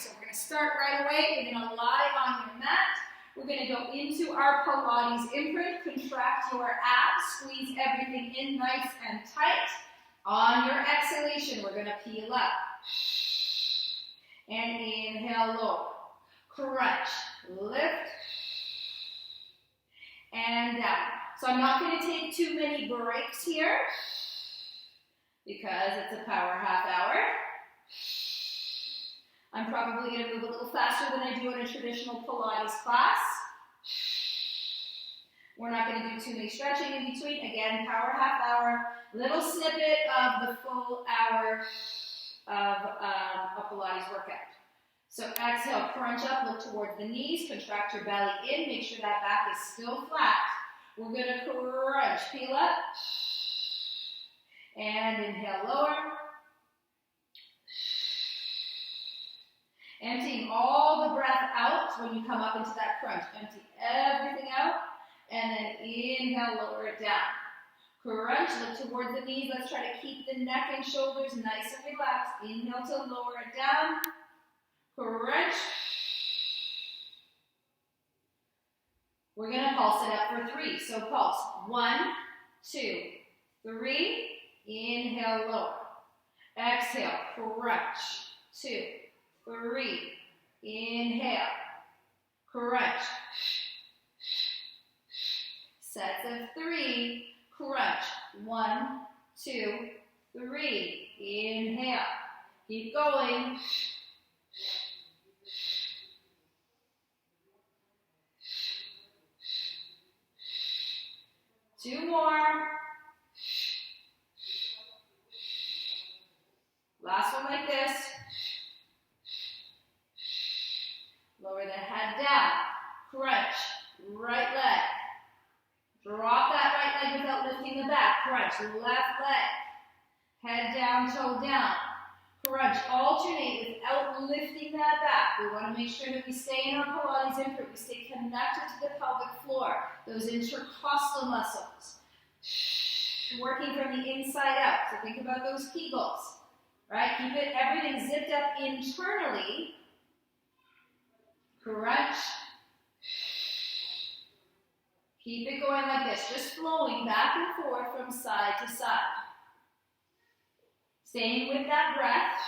So we're going to start right away. You're going to lie on your mat. We're going to go into our Pilates imprint. Contract your abs. Squeeze everything in nice and tight. On your exhalation, we're going to peel up. And inhale, lower. Crunch. Lift. And down. So I'm not going to take too many breaks here because it's a power half hour. I'm probably going to move a little faster than I do in a traditional Pilates class. We're not going to do too many stretching in between. Again, power half hour, little snippet of the full hour of a Pilates workout. So exhale, crunch up, look towards the knees, contract your belly in, make sure that back is still flat. We're going to crunch, peel up, and inhale, lower. Emptying all the breath out when you come up into that crunch. Empty everything out, and then inhale, lower it down. Crunch, look towards the knees. Let's try to keep the neck and shoulders nice and relaxed. Inhale to lower it down. Crunch. We're going to pulse it up for 3. So pulse. 1, 2, 3. Inhale, lower. Exhale, crunch. 2, 3. Inhale. Crunch. Sets of 3. Crunch. 1, 2, 3. Inhale. Keep going. Two more. Last one like this. Lower the head down. Crunch. Right leg. Drop that right leg without lifting the back. Crunch. Left leg. Head down, toe down. Crunch. Alternate without lifting that back. We want to make sure that we stay in our Pilates imprint. We stay connected to the pelvic floor. Those intercostal muscles. Working from the inside out. So think about those Kegels. Right? Keep it, everything zipped up internally. Crunch. Keep it going like this. Just flowing back and forth from side to side. Staying with that breath.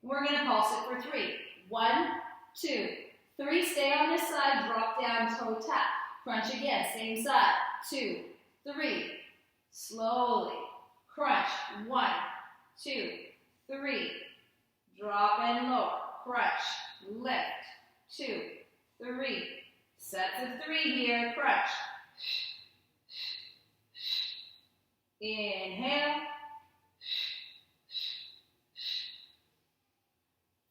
We're going to pulse it for 3. 1, 2, 3. Stay on this side. Drop down, toe tap. Crunch again. Same side. 2, 3. Slowly. Crunch. 1, 2, 3. Drop and lower. Crunch. Lift. 2, 3. Sets of 3 here. Crunch. Inhale.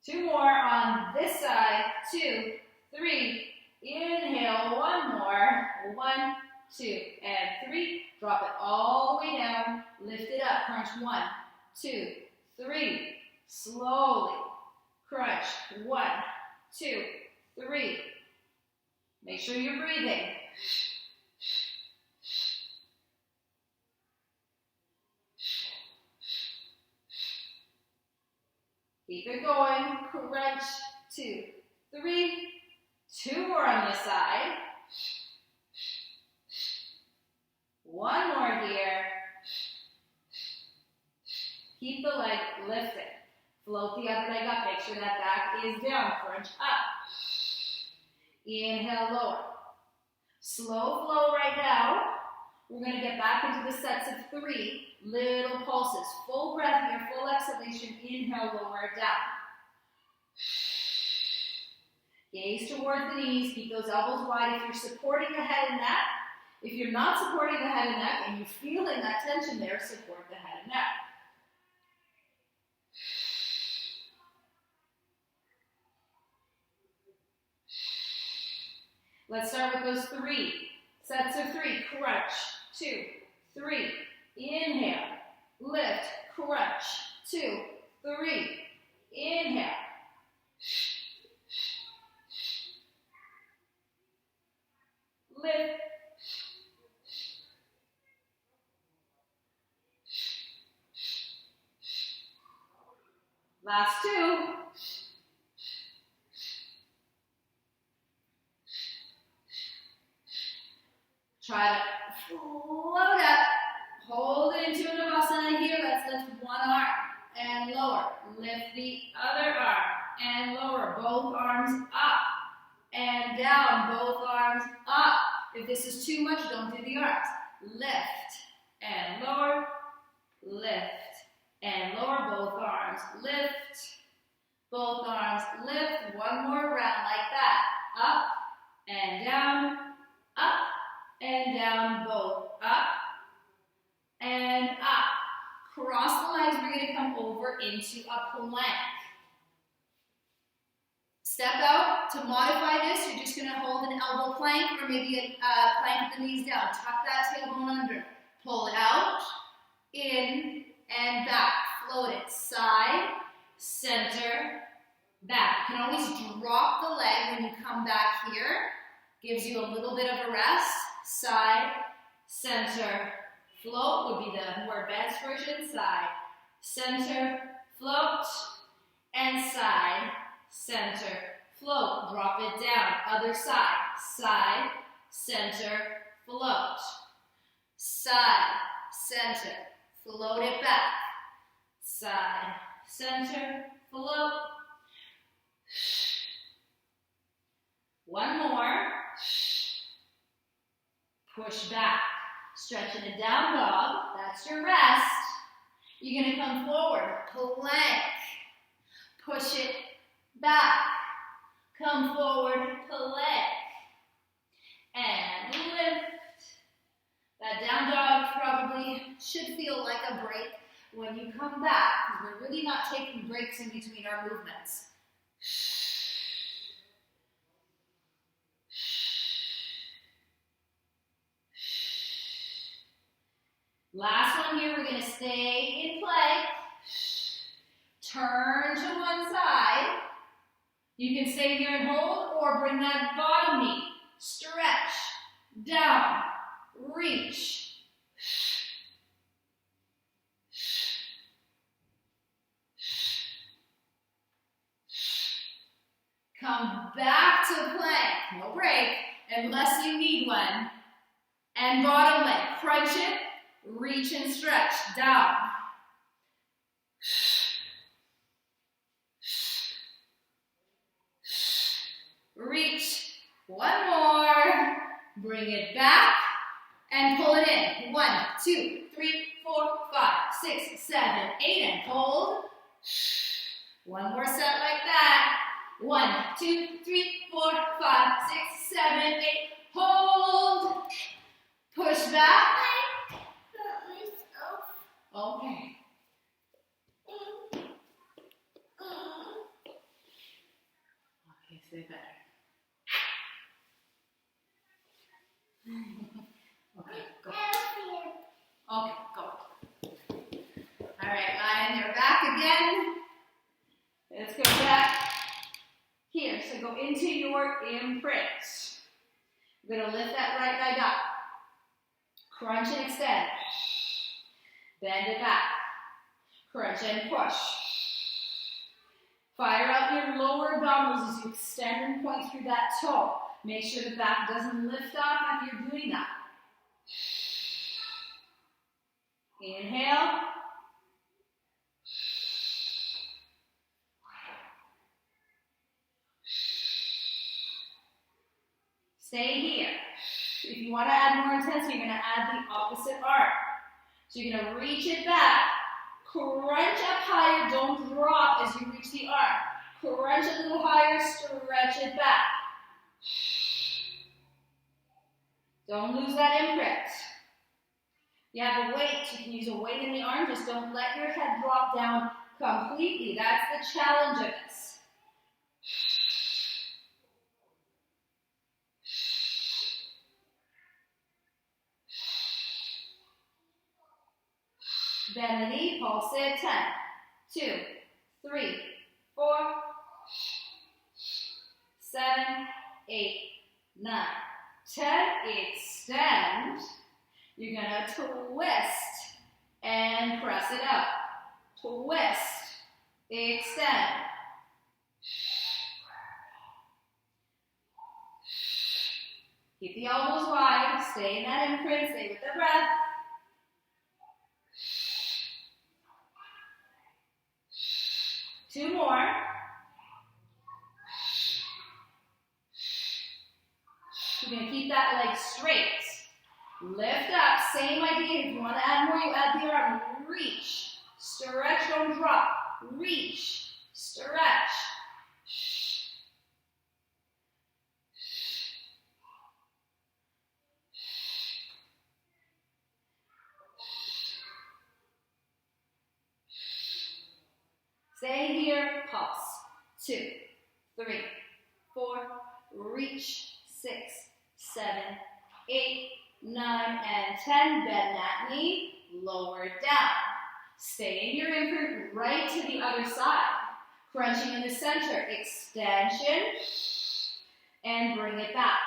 2 more on this side. 2, 3. Inhale. 1 more. 1, 2, and 3. Drop it all the way down. Lift it up. Crunch. 1, 2, 3. Slowly. Crunch. 1, 2, 3. Make sure you're breathing. Keep it going. Crunch. 2, 3. 2 more on this side. 1 more here. Keep the leg lifted. Float the other leg up. Make sure that back is down. Crunch up. Inhale, lower. Slow flow right now. We're going to get back into the sets of 3. Little pulses. Full breath here. Full exhalation. Inhale, lower it down. Gaze towards the knees. Keep those elbows wide if you're supporting the head and neck. If you're not supporting the head and neck and you're feeling that tension there, support the head and neck. Let's start with those 3 sets of 3. Crunch. 2, 3. Inhale. Lift. Crunch. 2, 3. Inhale. lift. Last two. Try to float up. Hold it into Navasana here. Let's lift one arm and lower. Lift the other arm and lower. Both arms up and down. Both arms up. If this is too much, don't do the arms. Lift and lower. Lift and lower. Both arms. Lift. Both arms. Lift. One more round like that. Up and down. Up and down. Both up and up. Cross the legs. We're going to come over into a plank. Step out. To modify this, you're just going to hold an elbow plank or maybe a plank with the knees down. Tuck that tailbone under. Pull it out, in, and back. Float it. Side, center, back. You can always drop the leg when you come back here. Gives you a little bit of a rest. Side, center, float would be the more advanced version. Side, center, float, and side, center, float. Drop it down. Other side. Side, center, float. Side, center, float it back. Side, center, float. One more. Push back. Stretching a down dog. That's your rest. You're going to come forward. Plank. Push it back. Come forward. Plank. And lift. That down dog probably should feel like a break when you come back, because we're really not taking breaks in between our movements. Last one here, we're going to stay in plank. Turn to one side. You can stay here and hold, or bring that bottom knee. Stretch, down, reach. Come back to plank, no break, unless you need one. And bottom leg, crunch it, reach and stretch, down. Reach, one more, bring it back, and pull it in. 1, 2, 3, 4, 5, 6, 7, 8, and hold. One more set like that. 1, 2, 3, 4, 5, 6, 7, 8. Hold. Push back. Okay. Okay, stay better. Okay, go. Okay, go. All right, lying there back again. Let's go back here. So go into your imprint. We're going to lift that right leg up. Crunch and extend. Bend it back. Crunch and push. Fire up your lower abdominals as you extend and point through that toe. Make sure the back doesn't lift off after you're doing that. Inhale. Stay here. If you want to add more intensity, you're going to add the opposite arm. So you're going to reach it back. Crunch up higher. Don't drop as you reach the arm. Crunch a little higher. Stretch it back. Don't lose that imprint. You have a weight. You can use a weight in the arm. Just don't let your head drop down completely. That's the challenge of this. Bend the knee, pulse it. 10, 2, 3, 4, 7, 8, 9, 10, extend. You're gonna twist and press it up. Twist, extend. Keep the elbows wide, stay in that imprint, stay with the breath. Two more. You're going to keep that leg straight. Lift up, same idea. If you want to add more, you add the arm. Reach, stretch, don't drop. Reach, stretch. Stay here, pulse. 2, 3, 4, reach. 6, 7, 8, 9, and 10. Bend that knee, lower it down. Stay in your imprint right to the other side. Crunching in the center, extension, and bring it back.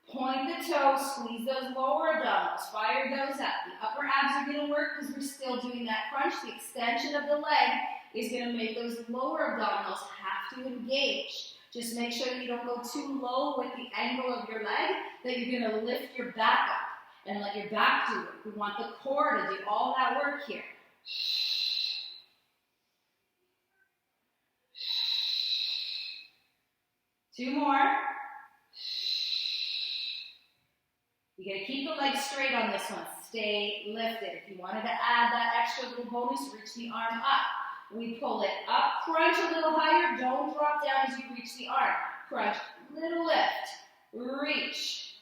Point the toes, squeeze those lower abdominals, fire those up. The upper abs are going to work because we're still doing that crunch. The extension of the leg is going to make those lower abdominals have to engage. Just make sure that you don't go too low with the angle of your leg, that you're going to lift your back up and let your back do it. We want the core to do all that work here. Two more. You got to keep the legs straight on this one. Stay lifted. If you wanted to add that extra little bonus, reach the arm up. We pull it up, crunch a little higher. Don't drop down as you reach the arm. Crunch, little lift, reach.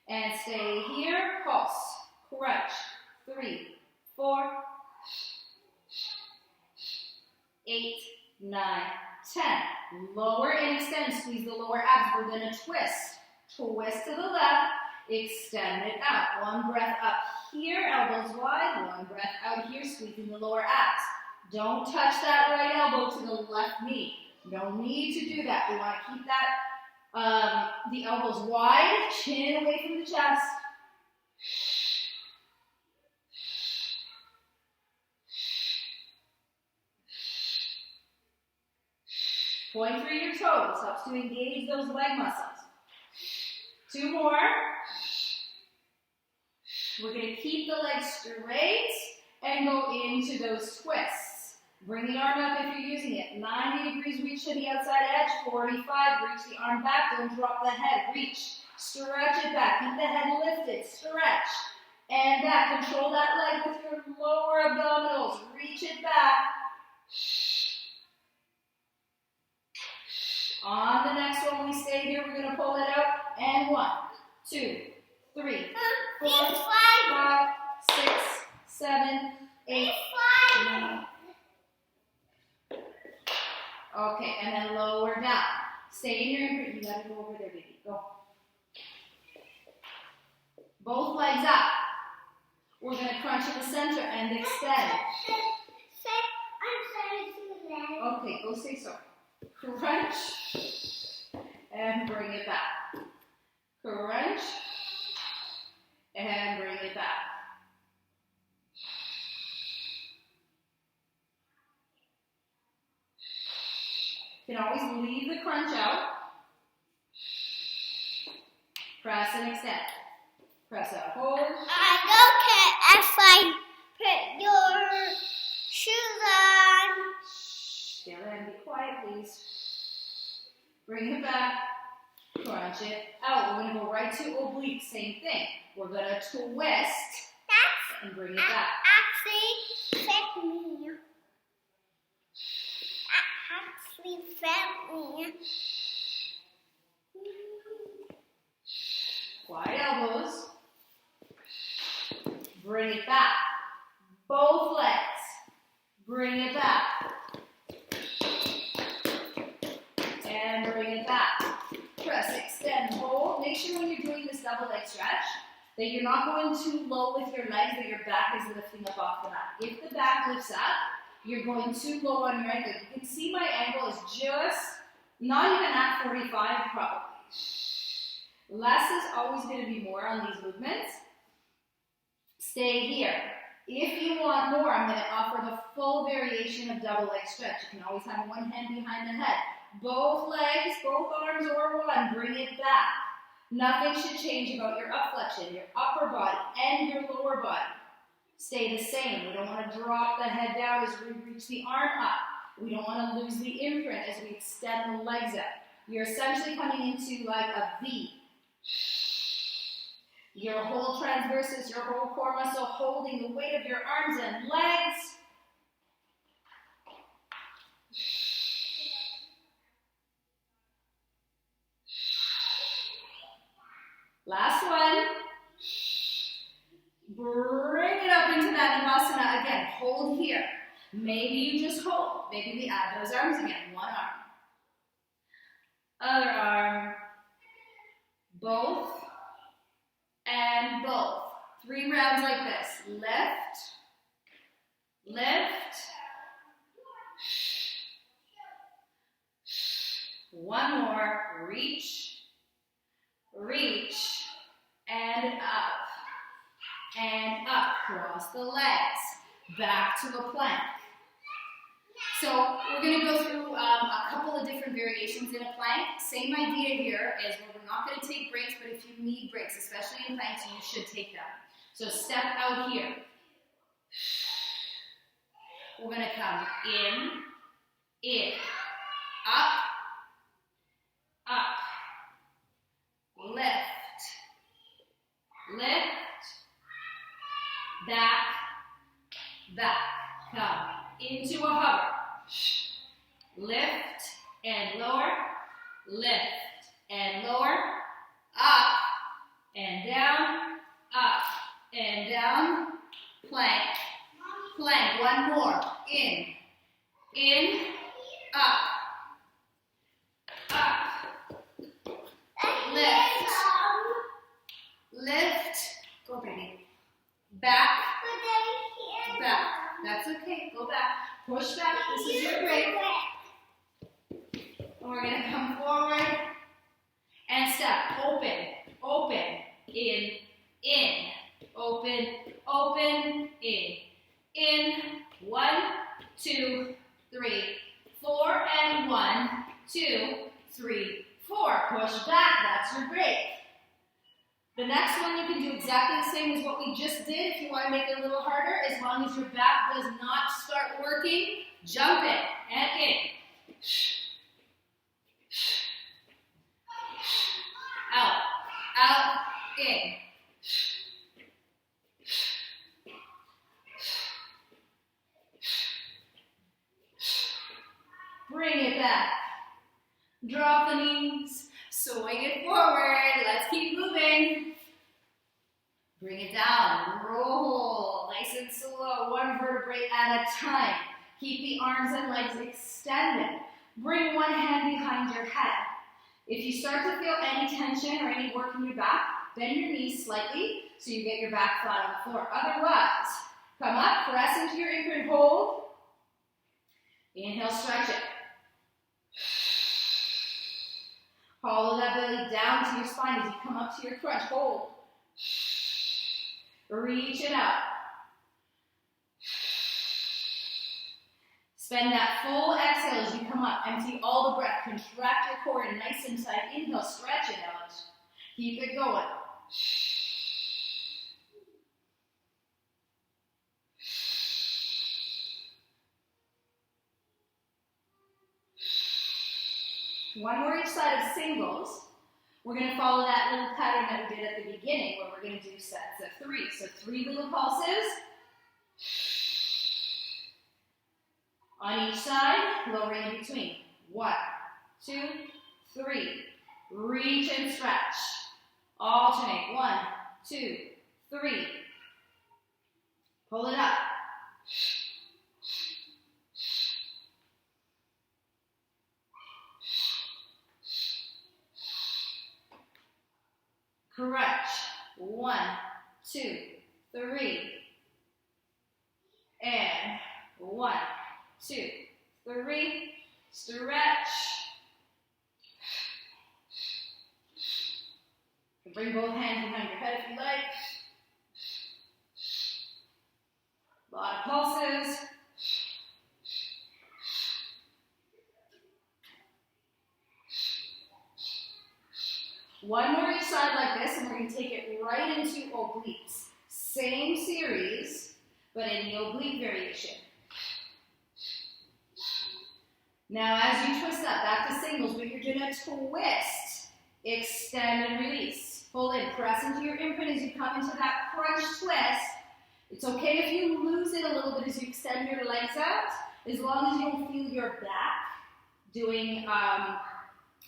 And stay here, pulse, crunch. 3, 4, 8, 9, 10. Lower and extend. Squeeze the lower abs. We're going to twist. Twist to the left. Extend it out. One breath up here. Elbows wide. One breath out here. Squeezing the lower abs. Don't touch that right elbow to the left knee. No need to do that. We want to keep that the elbows wide. Chin away from the chest. Point through your toes, helps to engage those leg muscles. 2 more. We're going to keep the legs straight and go into those twists. Bring the arm up if you're using it. 90 degrees, reach to the outside edge. 45, reach the arm back. Don't drop the head. Reach. Stretch it back. Keep the head lifted. Stretch. And back. Control that leg with your lower abdominals. Reach it back. On the next one, we stay here. We're going to pull it out. And 1, 2, 3, 4, 5, 6, 7, 8, 9. Okay, and then lower down. Stay in your imprint. You got to go over there, baby. Go. Both legs up. We're going to crunch in the center and extend. Okay, go say so. Crunch and bring it back. Crunch and bring it back. You can always leave the crunch out. Press and extend. Press out. Hold. I don't care if I put your shoes on. Still and be quiet, please. Bring it back. Crunch it out. We're going to go right to oblique. Same thing. We're going to twist and bring it back. Actually fit me. Actually fit me. Wide elbows. Bring it back. Both legs. Bring it back. And bring it back. Press, extend, hold. Make sure when you're doing this double leg stretch that you're not going too low with your legs, that your back is lifting up off the mat. If the back lifts up, you're going too low on your ankle. You can see my ankle is just not even at 45 probably. Less is always going to be more on these movements. Stay here. If you want more, I'm going to offer the full variation of double leg stretch. You can always have one hand behind the head. Both legs, both arms, or one, bring it back. Nothing should change about your up flexion, your upper body, and your lower body. Stay the same. We don't want to drop the head down as we reach the arm up. We don't want to lose the imprint as we extend the legs out. You're essentially coming into like a V. Your whole transversus, your whole core muscle holding the weight of your arms and legs. Last one. Bring it up into that Navasana again. Hold here. Maybe you just hold. Maybe we add those arms again. One arm. Other arm. Both. And both. 3 rounds like this. Lift. Lift. One more. Reach. Reach. And up. And up. Cross the legs. Back to a plank. So we're going to go through a couple of different variations in a plank. Same idea here is where we're not going to take breaks, but if you need breaks, especially in planks, you should take them. So step out here. We're going to come in, up, up, lift, lift, back, back, come into a hover. Lift and lower, lift and lower, up and down, up and down, plank, plank, one more, in, up, lift, lift, go baby, back, back, that's okay, go back, push back, this is your break. And we're going to come forward and step, open, open, in, open, open, in, 1, 2, 3, 4, and 1, 2, 3, 4. Push back, that's your break. The next one you can do exactly the same as what we just did. If you want to make it a little harder, as long as your back does not start working, jump in and in. Out, out, in. Bring it back. Drop the knees. Swing it forward. Let's keep moving. Bring it down. Roll. Nice and slow. One vertebrae at a time. Keep the arms and legs extended. Bring one hand behind your head. If you start to feel any tension or any work in your back, bend your knees slightly so you get your back flat on the floor. Otherwise, come up, press into your imprint, hold. Inhale, stretch it. Hollow that belly down to your spine as you come up to your crunch. Hold. Reach it up. Spend that full exhale as you come up. Empty all the breath. Contract your core and nice and tight. Inhale, stretch it out. Keep it going. One more each side of singles. We're going to follow that little pattern that we did at the beginning where we're going to do sets of 3. So 3 little pulses. On each side, lowering in between. 1, 2, 3. Reach and stretch. Alternate. 1, 2, 3. Pull it up. Crunch. 1, 2, 3, stretch. You can bring both hands behind your head if you like. A lot of pulses. One more each side like this, and we're going to take it right into obliques. Same series, but in the oblique variation. Now, as you twist that back to singles, but you're going to twist, extend and release. Pull in, press into your imprint as you come into that crunch twist. It's okay if you lose it a little bit as you extend your legs out, as long as you don't feel your back doing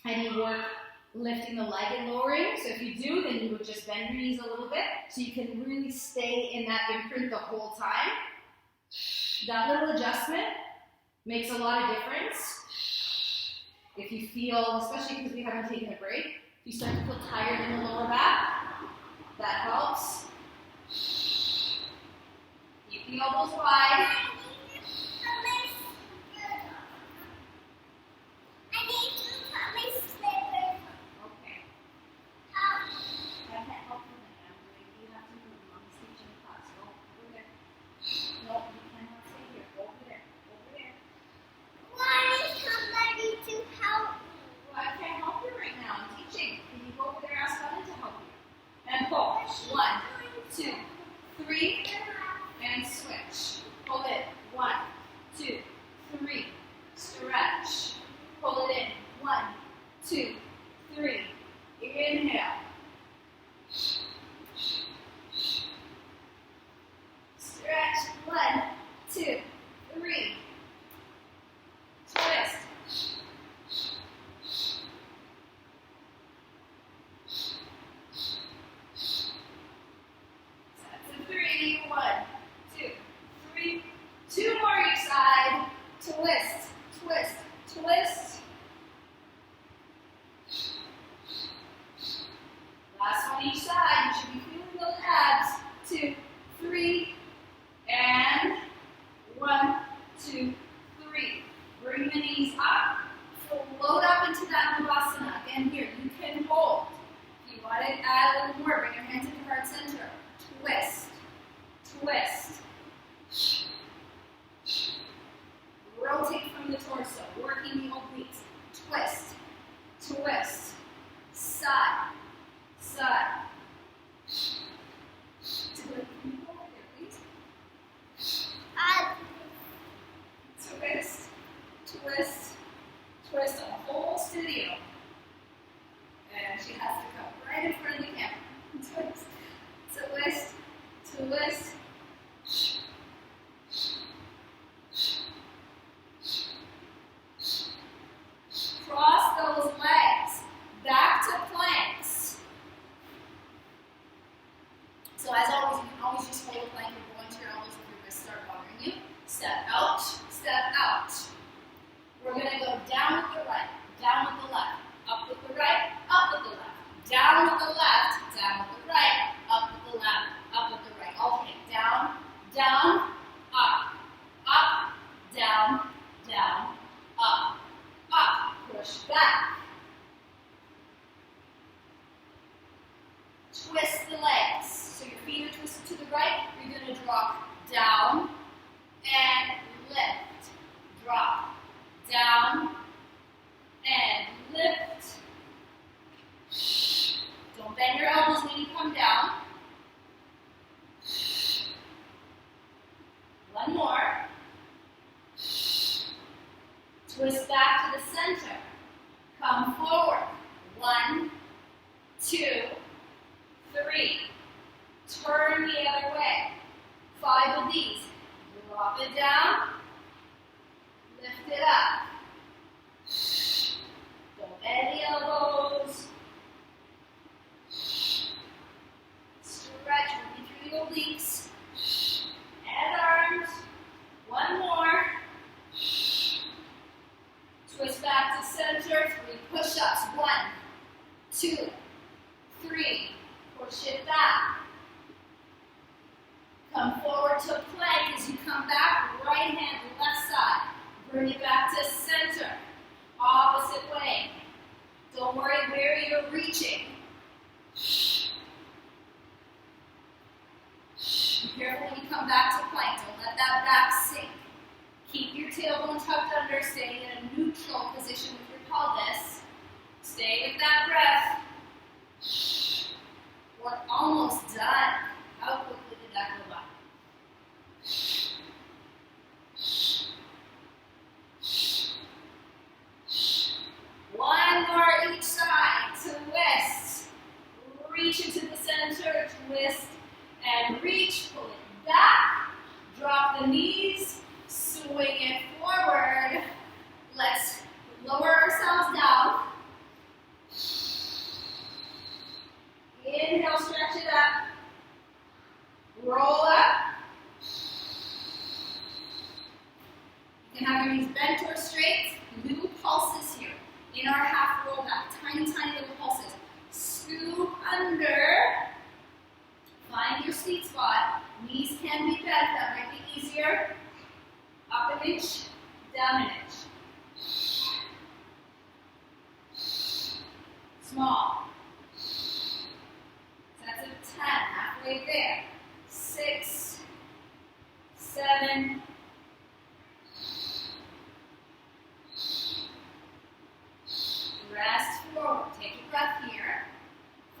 any work lifting the leg and lowering. So if you do, then you would just bend your knees a little bit so you can really stay in that imprint the whole time. That little adjustment makes a lot of difference. If you feel, especially because we haven't taken a break, if you start to feel tired in the lower back, that helps. Keep the elbows wide. Twist back to the center. Come forward. 1, 2, 3. Turn the other way. 5 of these. Drop it down. Lift it up. Don't bend the elbows. Stretch, working through the obliques. And arms. 1 more. Twist back to center. 3 push-ups. 1, 2, 3. Push it back. Come forward to plank as you come back. Right hand to left side. come back to plank. Don't let that back sink. Keep your tailbone tucked under, staying in a neutral position with your pelvis. Stay with that breath. We're almost done. How quickly did that go by? One more each side. Twist. Reach into the center. Twist and reach. Pull it back. Drop the knees. Swing it forward. Let's lower ourselves down. Inhale, stretch it up. Roll up. You can have your knees bent or straight. Little pulses here. In our half roll back. Tiny, tiny little pulses. Scoop under. Find your sweet spot. Knees can be bent. That might be easier. Up an inch, down an inch. Small. Sets of 10, halfway there. 6, 7, 8. Rest forward. Take a breath here.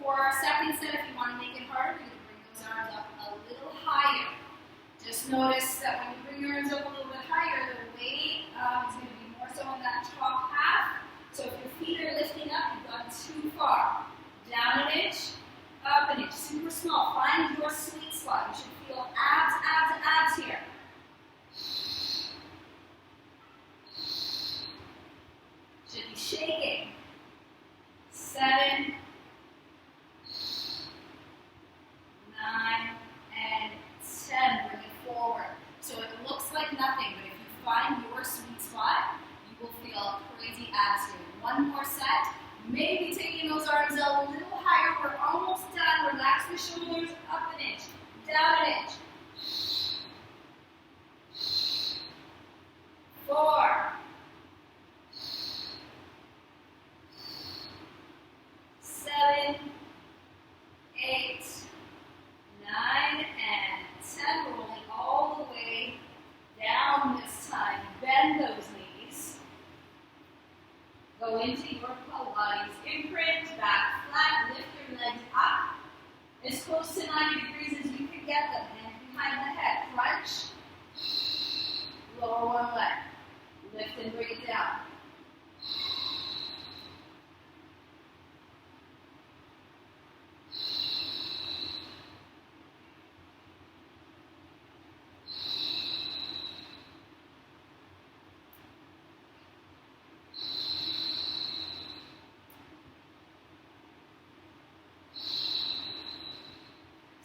For our second set, if you want to make it harder, you can bring those arms up a little higher. Just notice that when you bring your arms up a little bit higher, the weight is going to be more so on that top half. So if your feet are lifting up, you've gone too far. Down an inch, up an inch. Super small. Find your sweet spot. You should feel abs, abs, abs here. Should be shaking. 7, 9, and 10. Bring it forward. So it looks like nothing, but if you find your sweet spot, you will feel crazy abs here. One more set. Maybe taking those arms a little higher. We're almost done. Relax the shoulders. Up an inch. Down an inch. 4, 7, 8, 9, and 10. Rolling all the way down this time. Bend those knees. Go into your Pilates imprint. Back flat. Lift your legs up as close to 90 degrees as you can get them. Hands behind the head. Crunch. Lower one leg. Lift and bring it down.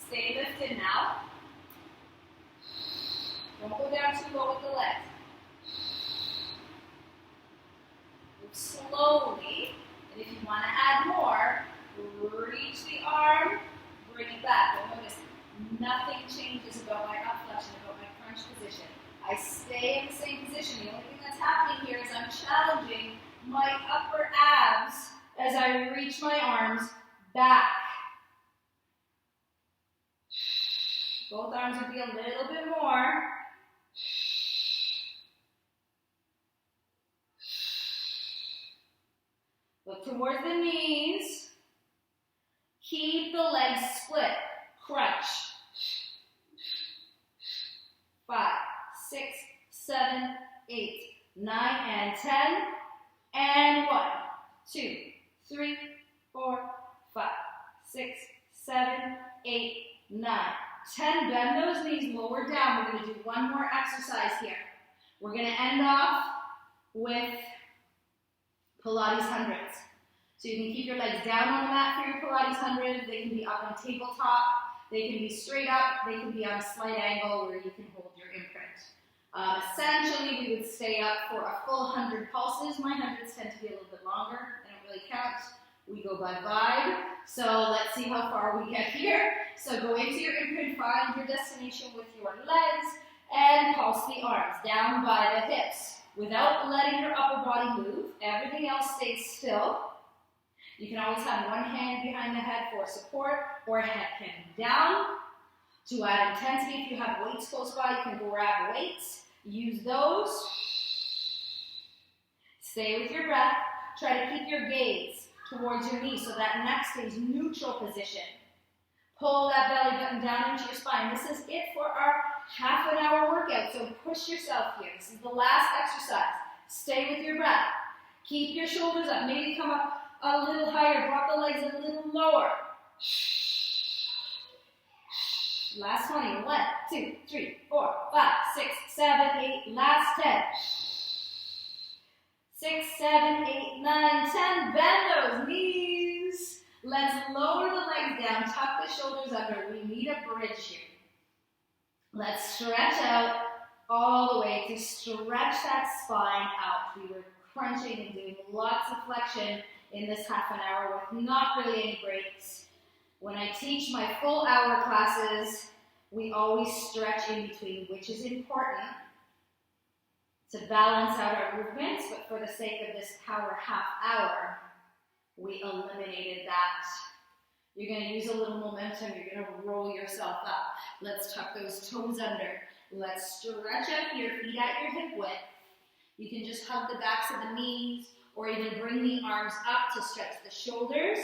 Stay lifted now. Don't go down too low with the legs. Move slowly. And if you want to add more, reach the arm, bring it back. But notice, nothing changes about my up flexion, about my crunch position. I stay in the same position. The only thing that's happening here is I'm challenging my upper abs as I reach my arms back. Both arms would be a little bit more. Look towards the knees. Keep the legs split. Crunch. 5, 6, 7, 8, 9, and 10. And 1, 2, 3, 4, 5, 6, 7, 8, 9. 10, bend those knees, lower down. We're going to do one more exercise here. We're going to end off with Pilates Hundreds. So you can keep your legs down on the mat for your Pilates Hundreds. They can be up on a tabletop. They can be straight up. They can be on a slight angle where you can hold your imprint. Essentially, we would stay up for a full 100 pulses. My hundreds tend to be a little bit longer. They don't really count. We go by vibe. So let's see how far we get here. So go into your imprint, find your destination with your legs, and pulse the arms down by the hips. Without letting your upper body move, everything else stays still. You can always have one hand behind the head for support, or a hand can be down. To add intensity, if you have weights close by, you can grab weights. Use those. Stay with your breath. Try to keep your gaze towards your knees so that neck stays neutral position. Pull that belly button down into your spine. This is it for our half an hour workout, so push yourself here. This is the last exercise. Stay with your breath. Keep your shoulders up. Maybe come up a little higher. Drop the legs a little lower. Last 20. 1, 2, 3, 4, 5, 6, 7, 8. Last 10. 6, 7, 8, 9, 10. Bend those knees. Let's lower the legs down. Tuck the shoulders under. We need a bridge here. Let's stretch out all the way to stretch that spine out. We were crunching and doing lots of flexion in this half an hour with not really any breaks. When I teach my full hour classes, we always stretch in between, which is important to balance out our movements, but for the sake of this power half hour, we eliminated that. You're going to use a little momentum. You're going to roll yourself up. Let's tuck those toes under. Let's stretch out your feet at your hip width. You can just hug the backs of the knees or even bring the arms up to stretch the shoulders.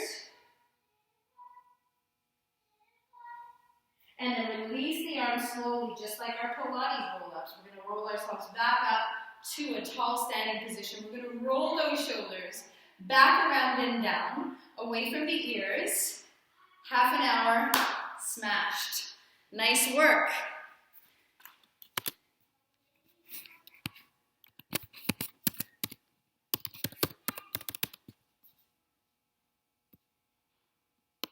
And then release the arms slowly, just like our Pilates roll-ups. We're going to roll ourselves back up to a tall standing position. We're going to roll those shoulders back around and down, away from the ears. Half an hour, smashed. Nice work.